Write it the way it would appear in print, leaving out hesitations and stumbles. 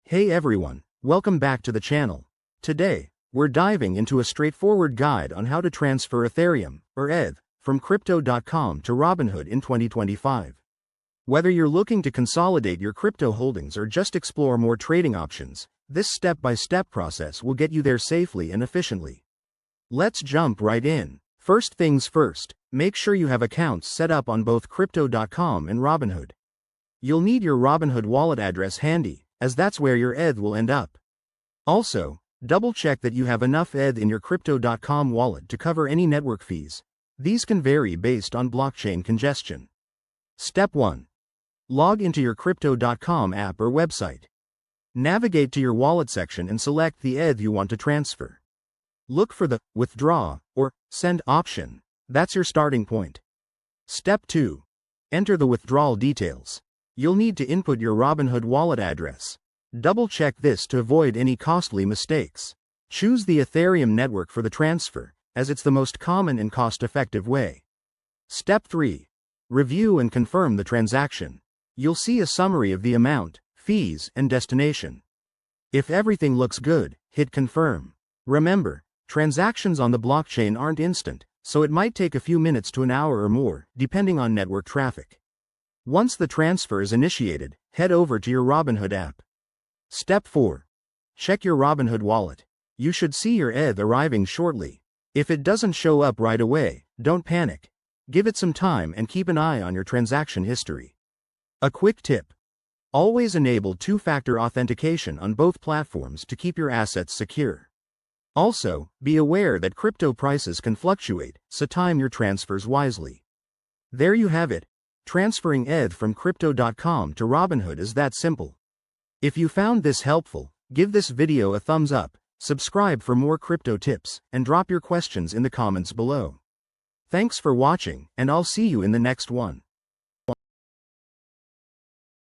Hey everyone, welcome back to the channel. Today, we're diving into a straightforward guide on how to transfer Ethereum, or ETH, from Crypto.com to Robinhood in 2025. Whether you're looking to consolidate your crypto holdings or just explore more trading options, this step-by-step process will get you there safely and efficiently. Let's jump right in. First things first, make sure you have accounts set up on both Crypto.com and Robinhood. You'll need your Robinhood wallet address handy, as that's where your ETH will end up. Also, double-check that you have enough ETH in your Crypto.com wallet to cover any network fees. These can vary based on blockchain congestion. Step 1. Log into your Crypto.com app or website. Navigate to your wallet section and select the ETH you want to transfer. Look for the Withdraw or Send option. That's your starting point. Step 2. Enter the withdrawal details. You'll need to input your Robinhood wallet address. Double-check this to avoid any costly mistakes. Choose the Ethereum network for the transfer, as it's the most common and cost-effective way. Step 3. Review and confirm the transaction. You'll see a summary of the amount, fees, and destination. If everything looks good, hit Confirm. Remember, transactions on the blockchain aren't instant, so it might take a few minutes to an hour or more, depending on network traffic. Once the transfer is initiated, head over to your Robinhood app. Step 4. Check your Robinhood wallet. You should see your ETH arriving shortly. If it doesn't show up right away, don't panic. Give it some time and keep an eye on your transaction history. A quick tip. Always enable two-factor authentication on both platforms to keep your assets secure. Also, be aware that crypto prices can fluctuate, so time your transfers wisely. There you have it. Transferring ETH from Crypto.com to Robinhood is that simple. If you found this helpful, give this video a thumbs up, subscribe for more crypto tips, and drop your questions in the comments below. Thanks for watching, and I'll see you in the next one.